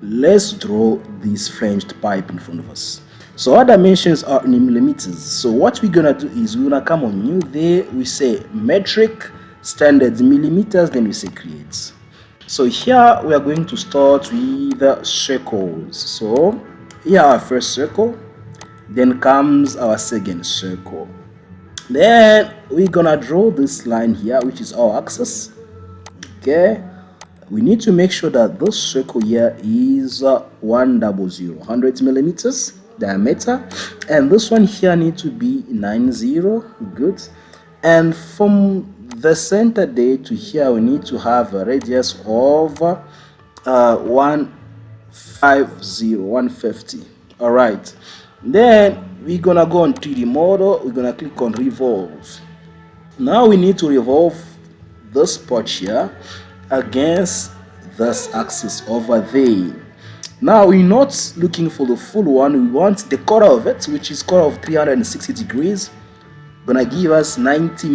Let's draw this flanged pipe in front of us. So our dimensions are in millimeters. So what we're gonna do is we're gonna come on new there, we say metric, standard millimeters, then we say create. So here we are going to start with circles. So here our first circle, then comes our second circle. Then we're gonna draw this line here, which is our axis. Okay, we need to make sure that this circle here is 100 millimeters diameter, and this one here needs to be 90. Good. And from the center there to here we need to have a radius of 150. All right, then we're gonna go on 3D model, we're gonna click on revolve. Now we need to revolve this part here against this axis over there. Now we're not looking for the full one, we want the quarter of it, which is quarter of 360 degrees, gonna give us 90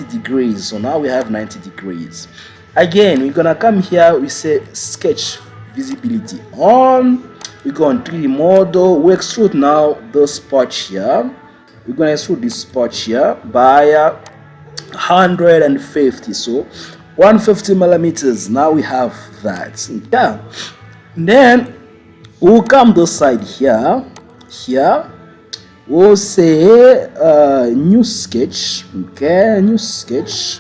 degrees. So now we have 90 degrees. Again, we're gonna come here, we say sketch visibility on, we go on 3D model, we extrude now this part here, we're gonna extrude this part here by 150. So 150 millimeters. Now we have that. Yeah. Then we'll come this side here. Here we'll say new sketch. Okay, new sketch.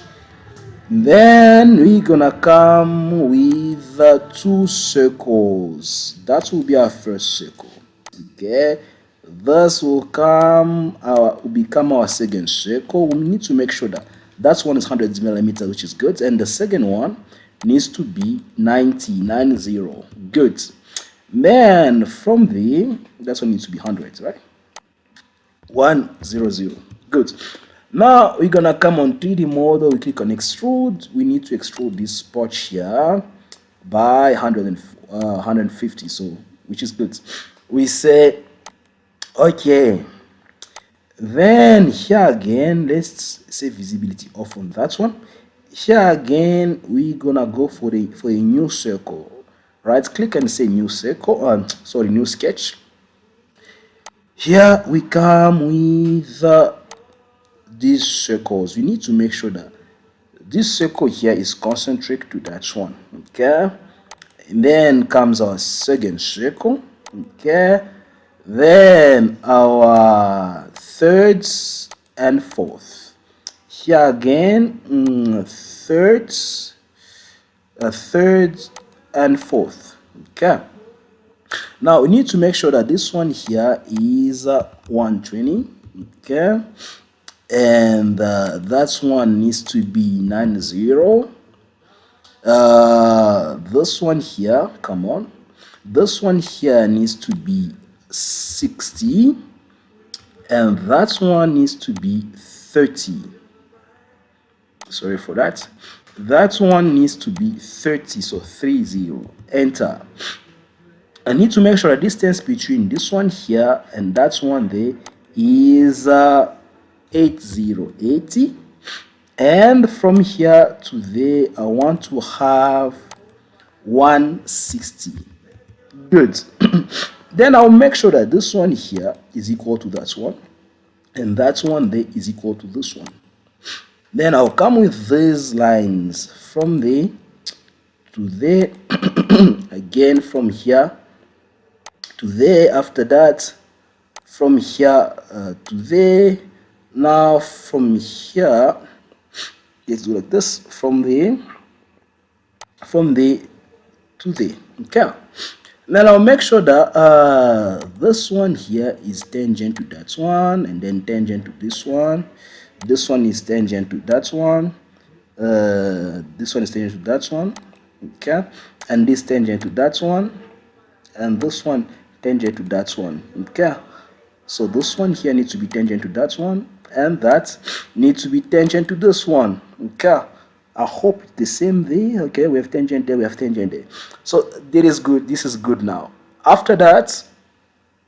Then we're gonna come with 2 circles. That will be our first circle. Okay, this will become our second circle. We need to make sure that that one is 100 millimeters, which is good, and the second one needs to be 90. Good. Then from the that one needs to be 100, right? 100. Good. Now we're gonna come on 3D model, we click on extrude. We need to extrude this part here by 150, so which is good. We say okay. Then here again, let's say visibility off on that one. Here again, we're gonna go for a new circle. Right click and say new circle, new sketch. Here we come with these circles. We need to make sure that this circle here is concentric to that one. Okay, and then comes our second circle. Okay, then our third and fourth. Here again, third and fourth. Okay, now we need to make sure that this one here is 120. Okay, and that one needs to be 90. This one here, come on, this one here needs to be 60, and that one needs to be 30. Sorry for that. That one needs to be 30, so 30. Enter. I need to make sure the distance between this one here and that one there is 80, and from here to there I want to have 160. Good. Then I'll make sure that this one here is equal to that one, and that one there is equal to this one. Then I'll come with these lines from there to there, again from here to there, after that from here to there. Now from here, let's do like this, from there to there. Okay, then I'll make sure that this one here is tangent to that one, and then tangent to this one. This one is tangent to that one. This one is tangent to that one. Okay, and this tangent to that one, and this one tangent to that one. Okay, so this one here needs to be tangent to that one, and that needs to be tangent to this one. Okay, I hope it's the same there. Okay, we have tangent there, we have tangent there. So that is good. This is good. Now after that,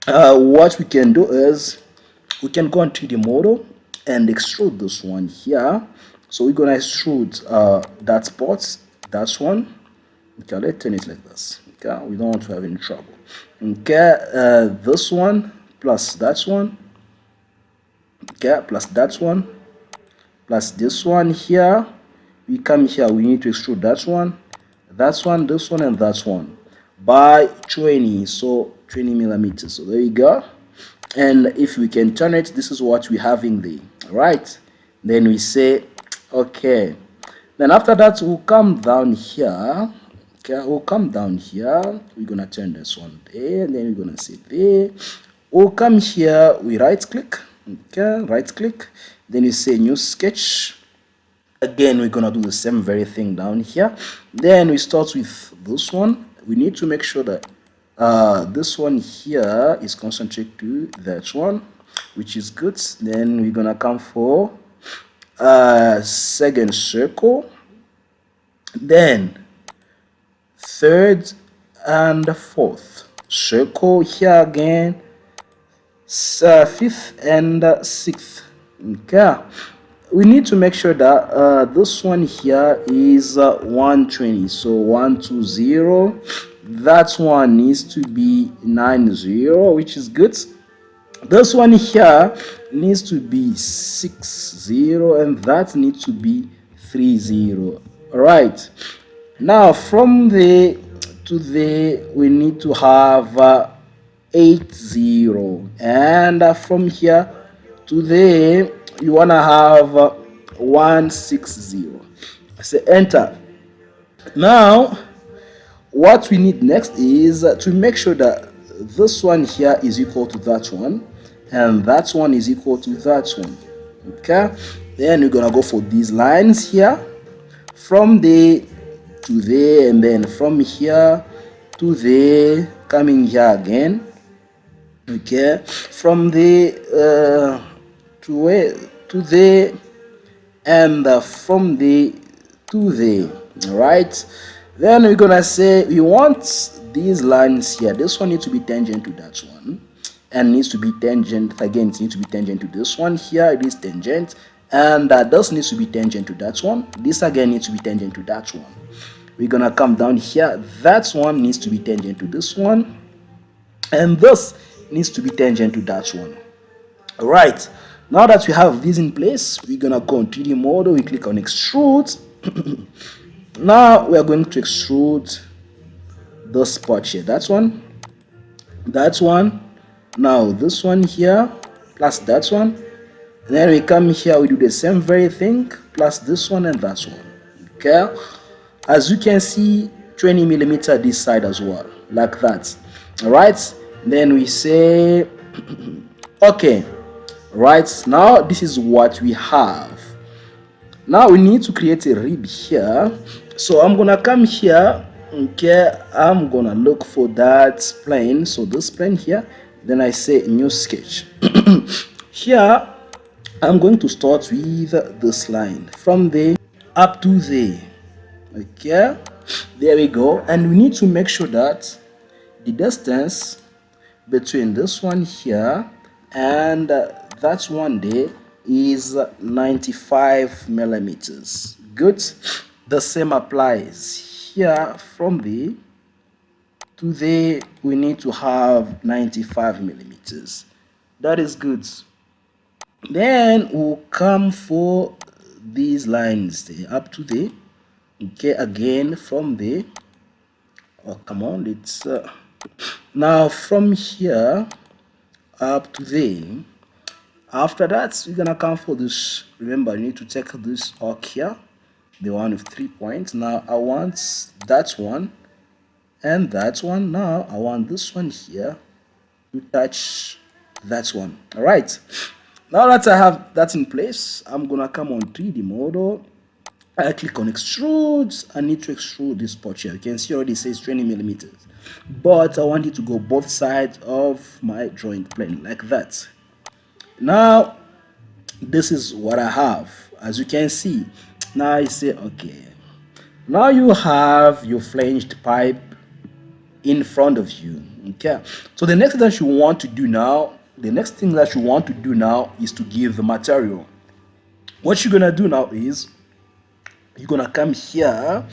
what we can do is we can go on 3D model and extrude this one here. So we're gonna extrude that part, that one. Okay, let's turn it like this. Okay, we don't want to have any trouble. Okay, this one plus that one. Okay, plus that one plus this one here. We come here, we need to extrude that one, this one, and that one by 20, so 20 millimeters. So there you go. And if we can turn it, this is what we have in there. All right, then we say okay. Then after that, we'll come down here. Okay, we'll come down here. We're gonna turn this one there, and then we're gonna say there. We'll come here, we right click. Okay, right click, then you say new sketch. Again, we're gonna do the same very thing down here. Then we start with this one. We need to make sure that this one here is concentric to that one, which is good. Then we're gonna come for second circle, then third and fourth circle here again, fifth and sixth. Okay, we need to make sure that this one here is 120, so 120. That one needs to be 90, which is good. This one here needs to be 60, and that needs to be 30. All right, now from there to there we need to have 80, and from here to there you want to have 160. Say enter. Now what we need next is to make sure that this one here is equal to that one, and that one is equal to that one. Okay, then we're gonna go for these lines here, from there to there, and then from here to there, coming here again. Okay, from there to there, and from there to there. All right, then we're gonna say we want these lines here. This one needs to be tangent to that one, and needs to be tangent again. It needs to be tangent to this one here. It is tangent, and this needs to be tangent to that one. This again needs to be tangent to that one. We're gonna come down here. That one needs to be tangent to this one, and this needs to be tangent to that one. All right, now that we have this in place, we're gonna go on 3D model. We click on extrude. Now we are going to extrude this part here. That's one. Now this one here plus that one. And then we come here, we do the same very thing plus this one and that one. Okay, as you can see, 20 millimeter this side as well, like that. All right, then we say okay. Right, now this is what we have. Now we need to create a rib here, so I'm gonna come here. Okay, I'm gonna look for that plane, so this plane here, then I say new sketch. Here I'm going to start with this line from there up to there. Okay, there we go, and we need to make sure that the distance between this one here and that one there is 95 millimeters. Good. The same applies here. From there to there we need to have 95 millimeters. That is good. Then we'll come for these lines there up to there. Okay, again from there. Oh, come on, it's now from here up to there. After that, we're gonna come for this. Remember, you need to take this arc here, the one with 3 points. Now I want that one and that one. Now I want this one here to touch that one. All right, now that I have that in place, I'm gonna come on 3D model. I click on extrude. I need to extrude this part here. You can see already it says 20 millimeters, but I want it to go both sides of my drawing plane like that. Now this is what I have. As you can see, now I say okay. Now you have your flanged pipe in front of you. Okay, so the next thing that you want to do now, is to give the material. What you're gonna do now is you're gonna come here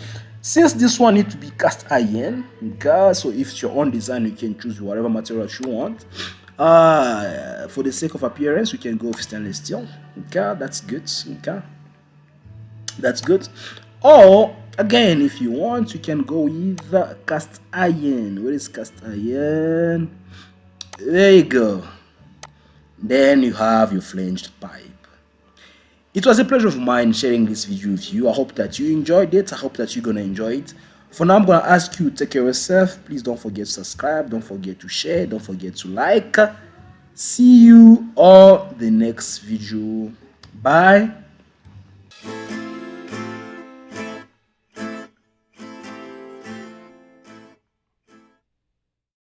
Since this one needs to be cast iron, okay, so if it's your own design, you can choose whatever material you want. For the sake of appearance, we can go with stainless steel. Okay, that's good. Okay, that's good. Or again, if you want, you can go with cast iron. Where is cast iron? There you go. Then you have your flanged pipe. It was a pleasure of mine sharing this video with you. I hope that you enjoyed it. I hope that you're gonna enjoy it. For now, I'm gonna ask you to take care of yourself. Please don't forget to subscribe. Don't forget to share. Don't forget to like. See you on the next video. Bye.